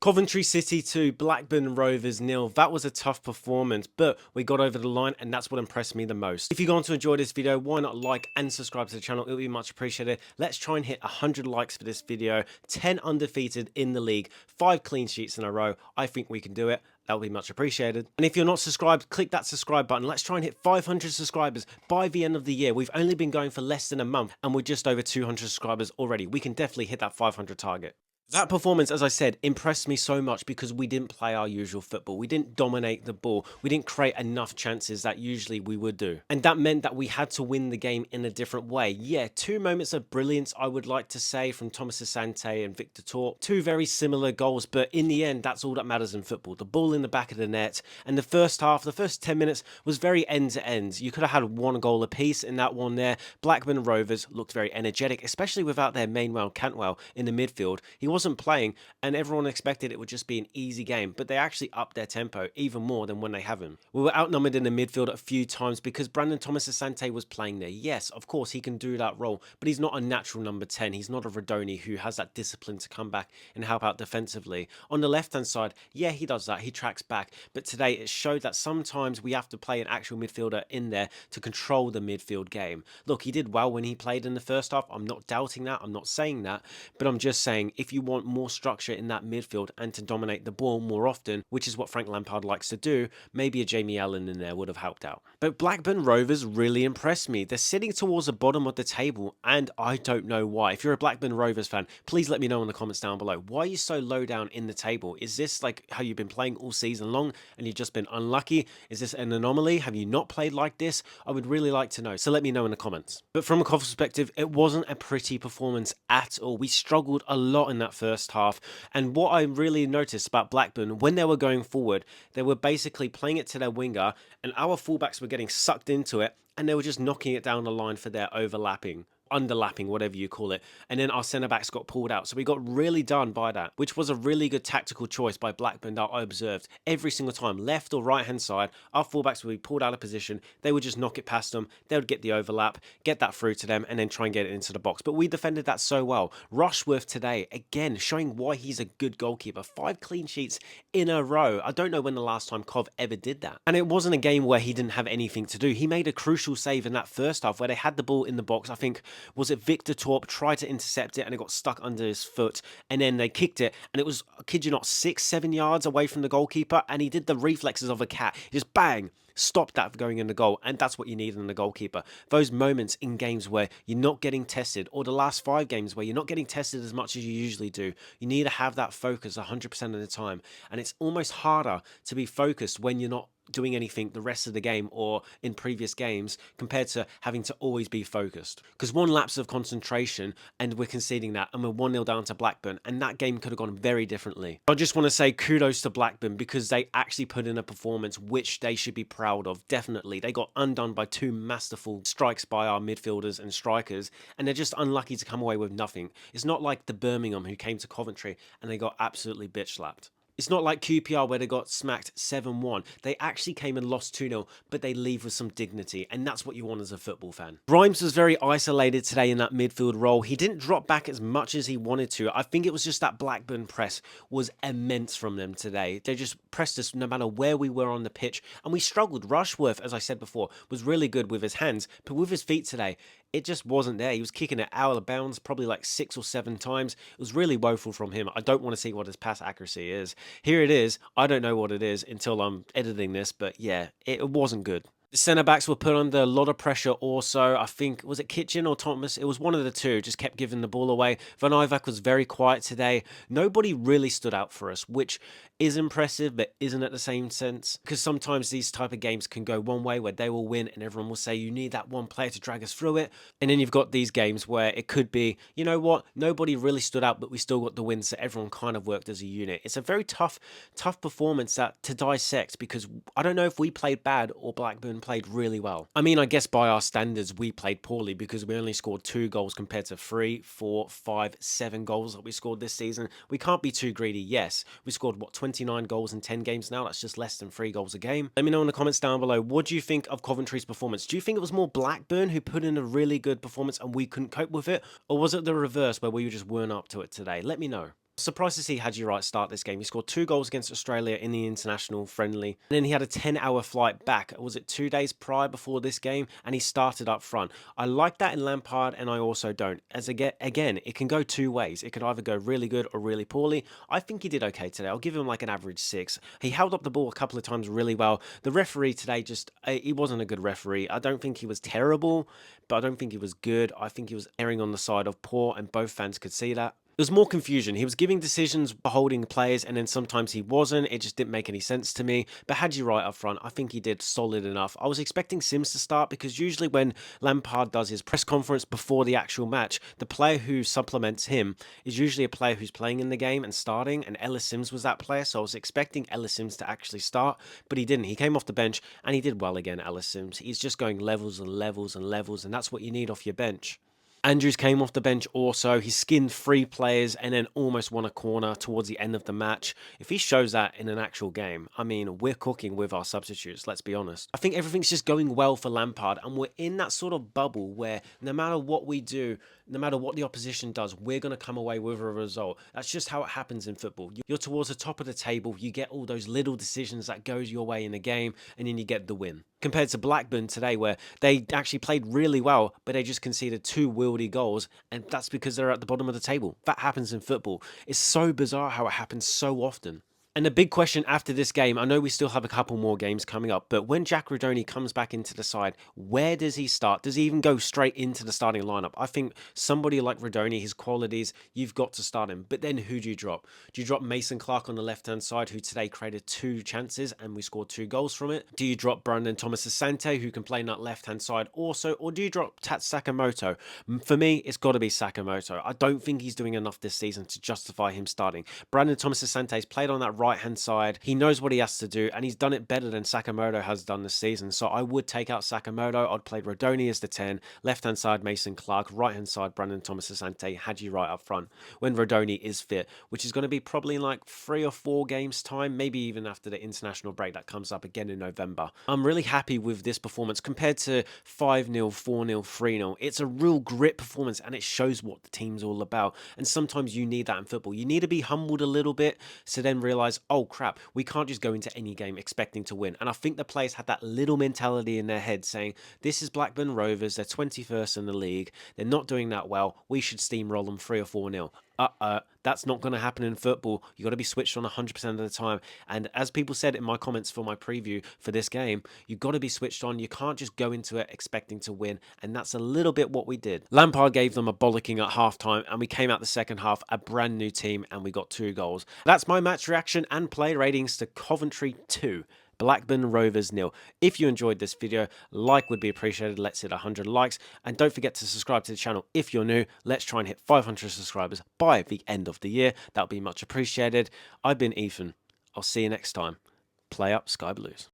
Coventry City 2, Blackburn Rovers 0. That was a tough performance, but we got over the line, and that's what impressed me the most. If you're going to enjoy this video, why not like and subscribe to the channel? It would be much appreciated. Let's try and hit 100 likes for this video. 10 undefeated in the league, 5 clean sheets in a row. I think we can do it. That would be much appreciated. And if you're not subscribed, click that subscribe button. Let's try and hit 500 subscribers by the end of the year. We've only been going for less than a month, and we're just over 200 subscribers already. We can definitely hit that 500 target. That performance, as I said, impressed me so much because we didn't play our usual football. We didn't dominate the ball. We didn't create enough chances that usually we would do. And that meant that we had to win the game in a different way. Yeah, 2 moments of brilliance, I would like to say, from Thomas Asante and Victor Torp. 2 very similar goals, but in the end, that's all that matters in football. The ball in the back of the net. And the first half, the first 10 minutes was very end-to-end. You could have had 1 goal apiece in that one there. Blackburn Rovers looked very energetic, especially without their main man Cantwell in the midfield. He wasn't playing, and everyone expected it would just be an easy game, but they actually upped their tempo even more than when they haven't. We were outnumbered in the midfield a few times because Brandon Thomas Asante was playing there. Yes, of course, he can do that role, but he's not a natural number 10. He's not a Rodoni who has that discipline to come back and help out defensively. On the left-hand side, yeah, he does that. He tracks back, but today it showed that sometimes we have to play an actual midfielder in there to control the midfield game. Look, he did well when he played in the first half. I'm not doubting that. I'm not saying that, but I'm just saying if you want more structure in that midfield and to dominate the ball more often, which is what Frank Lampard likes to do, maybe a Jamie Allen in there would have helped out. But Blackburn Rovers really impressed me. They're sitting towards the bottom of the table, and I don't know why. If you're a Blackburn Rovers fan, please let me know in the comments down below. Why are you so low down in the table? Is this like how you've been playing all season long and you've just been unlucky? Is this an anomaly? Have you not played like this? I would really like to know, so let me know in the comments. But from a Cov perspective, it wasn't a pretty performance at all. We struggled a lot in that first half, and what I really noticed about Blackburn, when they were going forward, they were basically playing it to their winger, and our fullbacks were getting sucked into it, and they were just knocking it down the line for their underlapping, whatever you call it, and then our centre backs got pulled out. So we got really done by that, which was a really good tactical choice by Blackburn that I observed every single time. Left or right hand side, our fullbacks would be pulled out of position. They would just knock it past them. They would get the overlap, get that through to them, and then try and get it into the box. But we defended that so well. Rushworth today, again, showing why he's a good goalkeeper. 5 clean sheets in a row. I don't know when the last time Cov ever did that. And it wasn't a game where he didn't have anything to do. He made a crucial save in that first half where they had the ball in the box. I think, was it Victor Torp tried to intercept it and it got stuck under his foot, and then they kicked it, and it was, I kid you not, 6-7 yards away from the goalkeeper, and he did the reflexes of a cat. He just bang, stopped that going in the goal, and that's what you need in the goalkeeper. Those moments in games where you're not getting tested, or the last 5 games where you're not getting tested as much as you usually do, you need to have that focus 100% of the time, and it's almost harder to be focused when you're not doing anything the rest of the game or in previous games compared to having to always be focused. Because one lapse of concentration and we're conceding that, and we're 1-0 down to Blackburn, and that game could have gone very differently. I just want to say kudos to Blackburn because they actually put in a performance which they should be proud of. Definitely. They got undone by 2 masterful strikes by our midfielders and strikers, and they're just unlucky to come away with nothing. It's not like the Birmingham who came to Coventry and they got absolutely bitch slapped. It's not like QPR where they got smacked 7-1. They actually came and lost 2-0, but they leave with some dignity, and that's what you want as a football fan. Grimes was very isolated today in that midfield role. He didn't drop back as much as he wanted to. I think it was just that Blackburn press was immense from them today. They just pressed us no matter where we were on the pitch, and we struggled. Rushworth, as I said before, was really good with his hands, but with his feet today, it just wasn't there. He was kicking it out of bounds probably like 6 or 7 times. It was really woeful from him. I don't want to see what his pass accuracy is. Here it is. I don't know what it is until I'm editing this, but yeah, it wasn't good. The centre-backs were put under a lot of pressure also. I think, was it Kitchen or Thomas? It was one of the two, just kept giving the ball away. Van Ivak was very quiet today. Nobody really stood out for us, which is impressive, but isn't at the same sense. Because sometimes these type of games can go one way where they will win and everyone will say you need that one player to drag us through it. And then you've got these games where it could be, you know what, nobody really stood out, but we still got the win, so everyone kind of worked as a unit. It's a very tough performance to dissect because I don't know if we played bad or Blackburn played really well. I mean, I guess by our standards, we played poorly because we only scored 2 goals compared to 3, 4, 5, 7 goals that we scored this season. We can't be too greedy. Yes, we scored, what, 29 goals in 10 games now? That's just less than 3 goals a game. Let me know in the comments down below, what do you think of Coventry's performance? Do you think it was more Blackburn who put in a really good performance and we couldn't cope with it? Or was it the reverse where we just weren't up to it today? Let me know. Surprised to see Haji Wright start this game. He scored 2 goals against Australia in the international friendly. And then he had a 10-hour flight back. Was it 2 days prior before this game? And he started up front. I like that in Lampard, and I also don't. As again, it can go two ways. It could either go really good or really poorly. I think he did okay today. I'll give him like an average 6. He held up the ball a couple of times really well. The referee today he wasn't a good referee. I don't think he was terrible, but I don't think he was good. I think he was erring on the side of poor, and both fans could see that. There was more confusion. He was giving decisions, holding players, and then sometimes he wasn't. It just didn't make any sense to me. But Haji Wright up front, I think he did solid enough. I was expecting Sims to start because usually when Lampard does his press conference before the actual match, the player who supplements him is usually a player who's playing in the game and starting, and Ellis Sims was that player, so I was expecting Ellis Sims to actually start, but he didn't. He came off the bench, and he did well again, Ellis Sims. He's just going levels and levels and levels, and that's what you need off your bench. Andrews came off the bench also. He skinned 3 players and then almost won a corner towards the end of the match. If he shows that in an actual game, I mean, we're cooking with our substitutes, let's be honest. I think everything's just going well for Lampard, and we're in that sort of bubble where no matter what we do, no matter what the opposition does, we're going to come away with a result. That's just how it happens in football. You're towards the top of the table, you get all those little decisions that goes your way in a game, and then you get the win. Compared to Blackburn today, where they actually played really well, but they just conceded 2 wieldy goals, and that's because they're at the bottom of the table. That happens in football. It's so bizarre how it happens so often. And the big question after this game, I know we still have a couple more games coming up, but when Jack Rodoni comes back into the side, where does he start? Does he even go straight into the starting lineup? I think somebody like Rodoni, his qualities, you've got to start him. But then who do you drop? Do you drop Mason Clark on the left-hand side, who today created 2 chances and we scored 2 goals from it? Do you drop Brandon Thomas Asante, who can play on that left-hand side also? Or do you drop Tat Sakamoto? For me, it's got to be Sakamoto. I don't think he's doing enough this season to justify him starting. Brandon Thomas Asante's played on that right-hand side. He knows what he has to do, and he's done it better than Sakamoto has done this season. So I would take out Sakamoto. I'd play Rodoni as the 10, left-hand side Mason Clark, right-hand side Brandon Thomas Asante, Haji Wright up front when Rodoni is fit, which is going to be probably in like 3 or 4 games time, maybe even after the international break that comes up again in November. I'm really happy with this performance compared to 5-0, 4-0, 3-0. It's a real grit performance, and it shows what the team's all about. And sometimes you need that in football. You need to be humbled a little bit to then realize, oh crap, we can't just go into any game expecting to win. And I think the players had that little mentality in their head saying, this is Blackburn Rovers, they're 21st in the league, they're not doing that well, we should steamroll them 3 or 4-0. That's not going to happen in football. You got to be switched on 100% of the time. And as people said in my comments for my preview for this game, you got to be switched on. You can't just go into it expecting to win. And that's a little bit what we did. Lampard gave them a bollocking at halftime, and we came out the second half a brand new team, and we got 2 goals. That's my match reaction and play ratings to Coventry 2. Blackburn Rovers 0. If you enjoyed this video, like would be appreciated. Let's hit 100 likes. And don't forget to subscribe to the channel if you're new. Let's try and hit 500 subscribers by the end of the year. That would be much appreciated. I've been Ethan. I'll see you next time. Play up, Sky Blues.